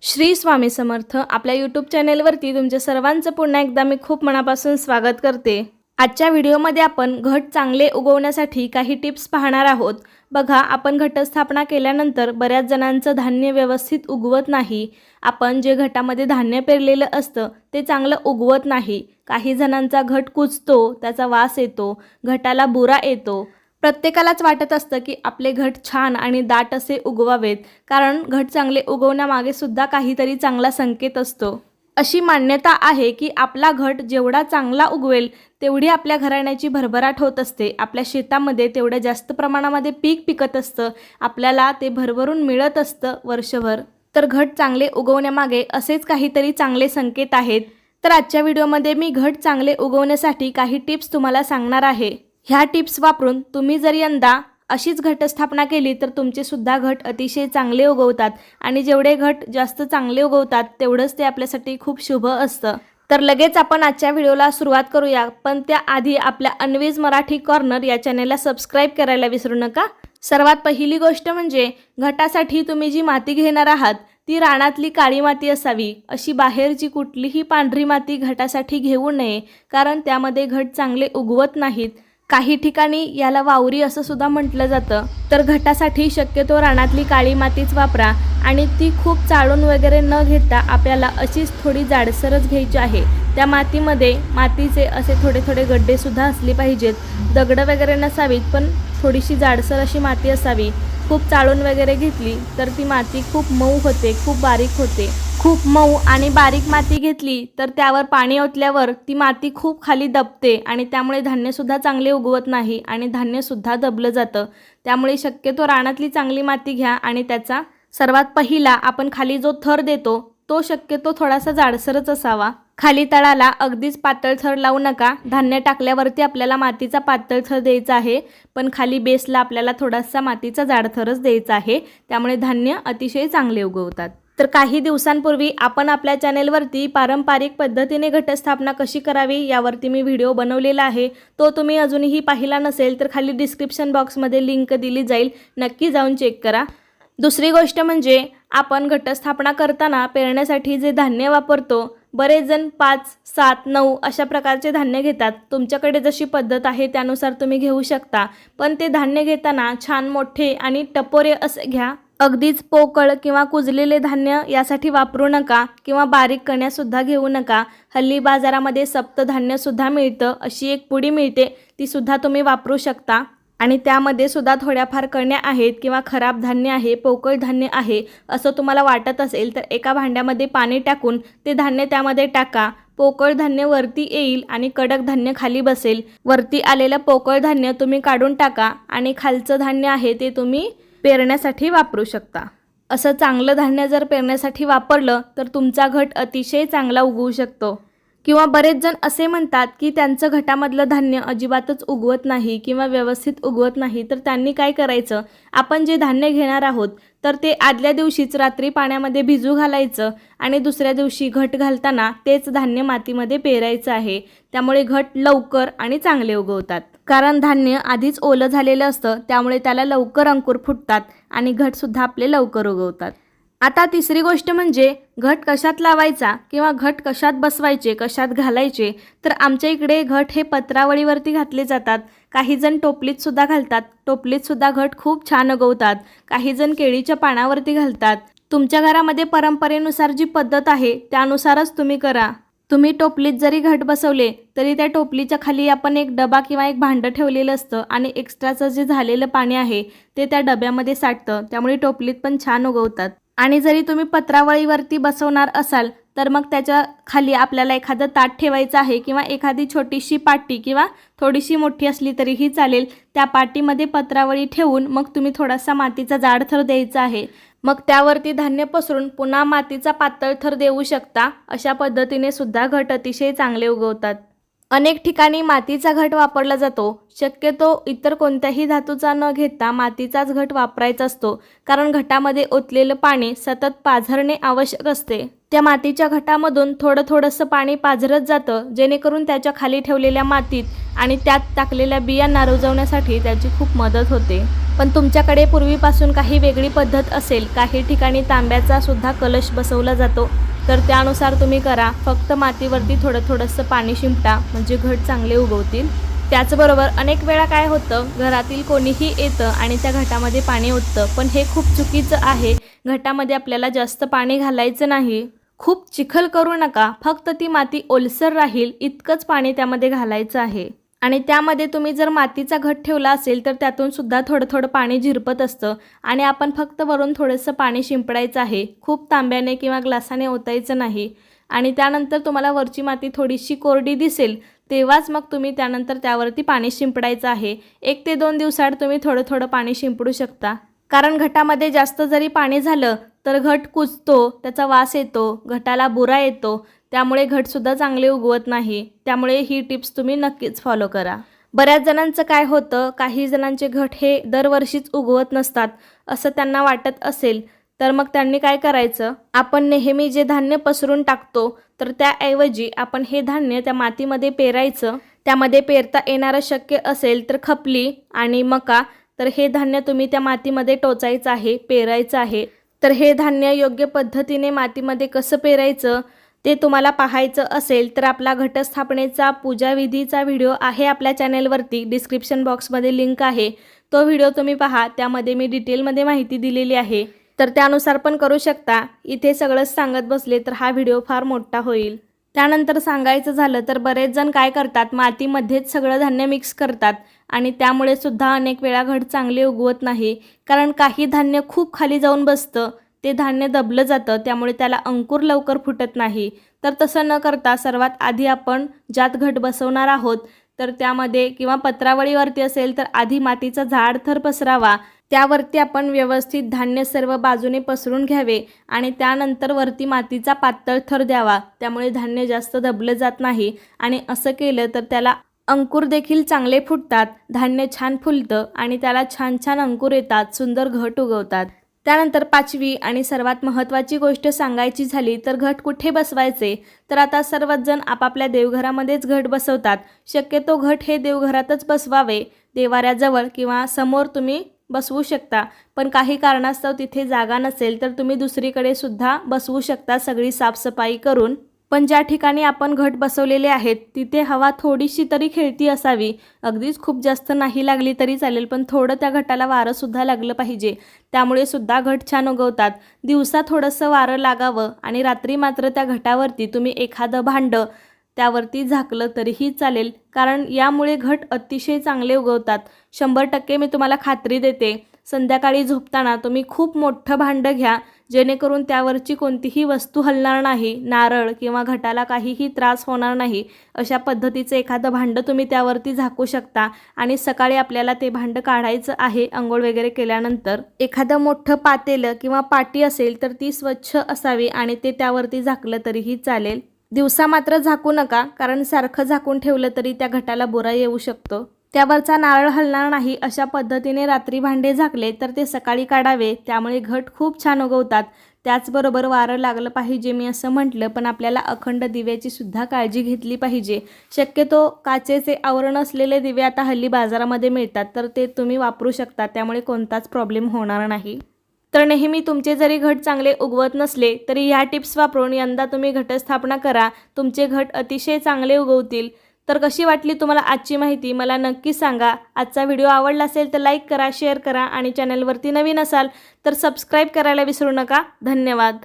श्री स्वामी समर्थ आपल्या यूट्यूब चॅनेलवरती तुमच्या सर्वांचं पुन्हा एकदा मी खूप मनापासून स्वागत करते। आजच्या व्हिडिओमध्ये आपण घट चांगले उगवण्यासाठी काही टिप्स पाहणार आहोत। बघा, आपण घटस्थापना केल्यानंतर बऱ्याच जणांचं धान्य व्यवस्थित उगवत नाही। आपण जे घटामध्ये धान्य पेरलेलं असतं ते चांगलं उगवत नाही। काही जणांचा घट कुजतो, त्याचा वास येतो, घटाला बुरा येतो। प्रत्येकालाच वाटत असतं की आपले घट छान आणि दाट असे उगवावेत, कारण घट चांगले उगवण्यामागे सुद्धा काहीतरी चांगला संकेत असतो। अशी मान्यता आहे की आपला घट जेवढा चांगला उगवेल तेवढी आपल्या घराण्याची भरभराट होत असते। आपल्या शेतामध्ये तेवढ्या जास्त प्रमाणामध्ये पीक पिकत असतं, आपल्याला ते भरभरून मिळत असतं वर्षभर। तर घट चांगले उगवण्यामागे असेच काहीतरी चांगले संकेत आहेत। तर आजच्या व्हिडिओमध्ये मी घट चांगले उगवण्यासाठी काही टिप्स तुम्हाला सांगणार आहे। ह्या टिप्स वापरून तुम्ही जर यंदा अशीच घटस्थापना केली तर तुमचे सुद्धा घट अतिशय चांगले उगवतात आणि जेवढे घट जास्त चांगले उगवतात तेवढंच ते आपल्यासाठी खूप शुभ असतं। तर लगेच आपण आजच्या व्हिडिओला सुरुवात करूया, पण त्याआधी आपल्या अन्वीज मराठी कॉर्नर या चॅनेलला सबस्क्राईब करायला विसरू नका। सर्वात पहिली गोष्ट म्हणजे घटासाठी तुम्ही जी माती घेणार आहात ती रानातली काळी माती असावी। अशी बाहेरची कुठलीही पांढरी माती घटासाठी घेऊ नये, कारण त्यामध्ये घट चांगले उगवत नाहीत। काही ठिकाणी याला वावरी असं सुद्धा म्हटलं जातं। तर घटासाठी शक्यतो रानातली काळी मातीच वापरा आणि ती खूप चाळून वगैरे न घेता आपल्याला अशीच थोडी जाडसरच घ्यायची आहे। त्या मातीमध्ये मातीचे असे थोडे थोडे गड्डे सुद्धा असले पाहिजेत, दगडं वगैरे नसावीत, पण थोडीशी जाडसर अशी माती असावी। खूप चाळून वगैरे घेतली तर ती माती खूप मऊ होते, खूप बारीक होते। खूप मऊ आणि बारीक माती घेतली तर त्यावर पाणी ओतल्यावर ती माती खूप खाली दबते आणि त्यामुळे धान्यसुद्धा चांगले उगवत नाही आणि धान्यसुद्धा दबलं जातं। त्यामुळे शक्यतो रानातली चांगली माती घ्या आणि त्याचा सर्वात पहिला आपण खाली जो थर देतो तो शक्यतो थोडासा जाडसरच असावा। खाली तळाला अगदीच पातळ थर लावू नका। धान्य टाकल्यावरती आपल्याला मातीचा पातळ थर द्यायचा आहे, पण खाली बेसला आपल्याला थोडासा मातीचा जाड थरच द्यायचा आहे। त्यामुळे धान्य अतिशय चांगले उगवतात। तर काही दिवसांपूर्वी आपण आपल्या चॅनेलवरती पारंपरिक पद्धतीने घटस्थापना कशी करावी यावरती मी व्हिडिओ बनवलेला आहे। तो तुम्ही अजूनही पाहिला नसेल तर खाली डिस्क्रिप्शन बॉक्समध्ये लिंक दिली जाईल, नक्की जाऊन चेक करा। दुसरी गोष्ट म्हणजे आपण घटस्थापना करताना पेरण्यासाठी जे धान्य वापरतो, बरेच जण 5, 7, 9 अशा प्रकारचे धान्य घेतात। तुमच्याकडे जशी पद्धत आहे त्यानुसार तुम्ही घेऊ शकता, पण ते धान्य घेताना छान मोठे आणि टपोरे असे घ्या। अगदीच पोकळ किंवा कुजलेले धान्य यासाठी वापरू नका किंवा बारीक कण्यासुद्धा घेऊ नका। हल्ली बाजारामध्ये सप्तधान्यसुद्धा मिळतं, अशी एक पुडी मिळते, ती सुद्धा तुम्ही वापरू शकता आणि त्यामध्ये सुद्धा थोड्याफार कण्या आहेत किंवा खराब धान्य आहे, पोकळ धान्य आहे असं तुम्हाला वाटत असेल तर एका भांड्यामध्ये पाणी टाकून ते धान्य त्यामध्ये टाका। पोकळ धान्य वरती येईल आणि कडक धान्य खाली बसेल। वरती आलेलं पोकळ धान्य तुम्ही काढून टाका आणि खालचं धान्य आहे ते तुम्ही पेरण्यासाठी वापरू शकता। असं चांगलं धान्य जर पेरण्यासाठी वापरलं तर तुमचा घट अतिशय चांगला उगवू शकतो। किंवा बरेच जण असे म्हणतात की त्यांचं घटामधलं धान्य अजिबातच उगवत नाही किंवा व्यवस्थित उगवत नाही, तर त्यांनी काय करायचं, आपण जे धान्य घेणार आहोत तर ते आदल्या दिवशीच रात्री पाण्यामध्ये भिजू घालायचं आणि दुसऱ्या दिवशी घट घालताना तेच धान्य मातीमध्ये पेरायचं आहे। त्यामुळे घट लवकर आणि चांगले उगवतात, कारण धान्य आधीच ओलं झालेलं असतं, त्यामुळे त्याला लवकर अंकुर फुटतात आणि घटसुद्धा आपले लवकर उगवतात। आता तिसरी गोष्ट म्हणजे घट कशात लावायचा किंवा घट कशात बसवायचे, कशात घालायचे। तर आमच्या इकडे घट हे पत्रावळीवरती घातले जातात, काही जण टोपलीत सुद्धा घालतात। टोपलीत सुद्धा घट खूप छान उगवतात। काही जण केळीच्या पानावरती घालतात। तुमच्या घरामध्ये परंपरेनुसार जी पद्धत आहे त्यानुसारच तुम्ही करा। तुम्ही टोपलीत जरी घट बसवले तरी त्या टोपलीच्या खाली आपण एक डबा किंवा एक भांडं ठेवलेलं असतं आणि एक्स्ट्राचं जे झालेलं पाणी आहे ते त्या डब्यामध्ये साठतं, त्यामुळे टोपलीत पण छान उगवतात। आणि जरी तुम्ही पत्रावळीवरती बसवणार असाल तर मग त्याच्या खाली आपल्याला एखादं ताट ठेवायचं आहे किंवा एखादी छोटीशी पाटी किंवा थोडीशी मोठी असली तरीही चालेल। त्या पाटीमध्ये पत्रावळी ठेवून मग तुम्ही थोडासा मातीचा जाड थर द्यायचा आहे, मग त्यावरती धान्य पसरून पुन्हा मातीचा पातळ थर देऊ शकता। अशा पद्धतीने सुद्धा घट अतिशय चांगले उगवतात। अनेक ठिकाणी मातीचा घट वापरला जातो, शक्यतो इतर कोणत्याही धातूचा न घेता मातीचाच घट वापरायचा असतो, कारण घटामध्ये ओतलेलं पाणी सतत पाझरणे आवश्यक असते। त्या मातीच्या घटामधून थोडंसं पाणी पाझरत जातं, जेणेकरून त्याच्या खाली ठेवलेल्या मातीत आणि त्यात टाकलेल्या बियांना रुजवण्यासाठी त्याची खूप मदत होते. पण तुमच्याकडे पूर्वीपासून काही वेगळी पद्धत असेल, काही ठिकाणी तांब्याचा सुद्धा कलश बसवला जातो, तर त्यानुसार तुम्ही करा. फक्त मातीवरती थोडंसं पाणी शिंपटा, म्हणजे घट चांगले उगवतील. त्याचबरोबर अनेक वेळा काय होतं, घरातील कोणीही येतं आणि त्या घटामध्ये पाणी ओततं, पण हे खूप चुकीचं आहे. घटामध्ये आपल्याला जास्त पाणी घालायचं नाही. खूप चिखल करू नका, फक्त ती माती ओलसर राहील इतकंच पाणी त्यामध्ये घालायचं आहे. आणि त्यामध्ये तुम्ही जर मातीचा घट ठेवला असेल तर त्यातून सुद्धा थोडं पाणी झिरपत असतं आणि आपण फक्त वरून थोडंसं पाणी शिंपडायचं आहे. खूप तांब्याने किंवा ग्लासाने ओतायचं नाही. आणि त्यानंतर तुम्हाला वरची माती थोडीशी कोरडी दिसेल, तेव्हाच मग तुम्ही त्यानंतर त्यावरती पाणी शिंपडायचं आहे. 1 ते 2 दिवसाआड तुम्ही थोडं पाणी शिंपडू शकता. कारण घटामध्ये जास्त जरी पाणी झालं तर घट कुजतो, त्याचा वास येतो, घटाला बुरा येतो, त्यामुळे घटसुद्धा चांगले उगवत नाही. त्यामुळे ही टिप्स तुम्ही नक्कीच फॉलो करा. बऱ्याच जणांचं काय होतं, काही जणांचे घट हे दरवर्षीच उगवत नसतात असं त्यांना वाटत असेल, तर मग त्यांनी काय करायचं, आपण नेहमी जे धान्य पसरून टाकतो तर त्याऐवजी आपण हे धान्य त्या मातीमध्ये पेरायचं. त्यामध्ये पेरता येणारं शक्य असेल तर खपली आणि मका, तर हे धान्य तुम्ही त्या मातीमध्ये टोचायचं आहे, पेरायचं आहे. तर हे धान्य योग्य पद्धतीने मातीमध्ये कसं पेरायचं ते तुम्हाला पाहायचं असेल तर आपला घटस्थापनेचा पूजाविधीचा व्हिडिओ आहे आपल्या चॅनेलवरती, डिस्क्रिप्शन बॉक्समध्ये लिंक आहे. तो व्हिडिओ तुम्ही पहा, त्यामध्ये मी डिटेलमध्ये माहिती दिलेली आहे. तर त्यानुसार पण करू शकता. इथे सगळंच सांगत बसले तर हा व्हिडिओ फार मोठा होईल. त्यानंतर सांगायचं झालं तर बरेच जण काय करतात, मातीमध्येच सगळं धान्य मिक्स करतात आणि त्यामुळे सुद्धा अनेक वेळा घट चांगले उगवत नाही. कारण काही धान्य खूप खाली जाऊन बसतं, ते धान्य दबलं जातं, त्यामुळे त्याला अंकुर लवकर फुटत नाही. तर तसं न करता सर्वात आधी आपण ज्यात घट बसवणार आहोत तर त्यामध्ये किंवा पत्रावळीवरती असेल तर आधी मातीचा जाड थर पसरावा. त्यावरती आपण व्यवस्थित धान्य सर्व बाजूने पसरून घ्यावे आणि त्यानंतर वरती मातीचा पातळ थर द्यावा. त्यामुळे धान्य जास्त दबलं जात नाही आणि असं केलं तर त्याला अंकुर देखील चांगले फुटतात, धान्य छान फुलतं आणि त्याला छान अंकुर येतात, सुंदर घट उगवतात. त्यानंतर 5वी आणि सर्वात महत्त्वाची गोष्ट सांगायची झाली तर घट कुठे बसवायचे, तर आता सर्वच जण आपापल्या देवघरामध्येच घट बसवतात. शक्यतो घट हे देवघरातच बसवावे. देवाऱ्याजवळ किंवा समोर तुम्ही बसवू शकता, पण काही कारणास्तव तिथे जागा नसेल तर तुम्ही दुसरीकडे सुद्धा बसवू शकता सगळी साफसफाई करून. पण ज्या ठिकाणी आपण घट बसवलेले आहेत तिथे हवा थोडीशी तरी खेळती असावी. अगदीच खूप जास्त नाही लागली तरी चालेल, पण थोडं त्या घटाला वारंसुद्धा लागलं पाहिजे. त्यामुळे सुद्धा घट छान उगवतात. दिवसा थोडंसं वारं लागावं आणि रात्री मात्र त्या घटावरती तुम्ही एखादं भांडं त्यावरती झाकलं तरीही चालेल, कारण यामुळे घट अतिशय चांगले उगवतात. 100% मी तुम्हाला खात्री देते. संध्याकाळी झोपताना तुम्ही खूप मोठं भांडं घ्या, जेणेकरून त्यावरची कोणतीही वस्तू हलणार नाही, नारळ किंवा घटाला काहीही त्रास होणार नाही. अशा पद्धतीचं एखादं भांडं तुम्ही त्यावरती झाकू शकता आणि सकाळी आपल्याला ते भांडं काढायचं आहे अंघोळ वगैरे केल्यानंतर. एखादं मोठं पातेलं किंवा पाटी असेल तर ती स्वच्छ असावी आणि ते त्यावरती झाकलं तरीही चालेल. दिवसा मात्र झाकू नका, कारण सारखं झाकून ठेवलं तरी त्या घटाला बुरा येऊ शकतो. त्यावरचा नारळ हलणार नाही अशा पद्धतीने रात्री भांडे झाकले तर ते सकाळी काढावे. त्यामुळे घट खूप छान उगवतात. त्याचबरोबर वारं लागलं पाहिजे मी असं म्हटलं, पण आपल्याला अखंड दिव्याची सुद्धा काळजी घेतली पाहिजे. शक्यतो काचेचे आवरण असलेले दिवे आता हल्ली बाजारामध्ये मिळतात, तर ते तुम्ही वापरू शकता. त्यामुळे कोणताच प्रॉब्लेम होणार नाही. तर नेहमी तुमचे जरी घट चांगले उगवत नसले तरी ह्या टिप्स वापरून यंदा तुम्ही घटस्थापना करा. तुमचे घट अतिशय चांगले उगवतील. तर कशी वाटली तुम्हाला आजची माहिती मला नक्की सांगा. आजचा व्हिडिओ आवडला असेल तर लाईक करा, शेअर करा आणि चॅनलवरती नवीन असाल तर सबस्क्राईब करायला विसरू नका. धन्यवाद.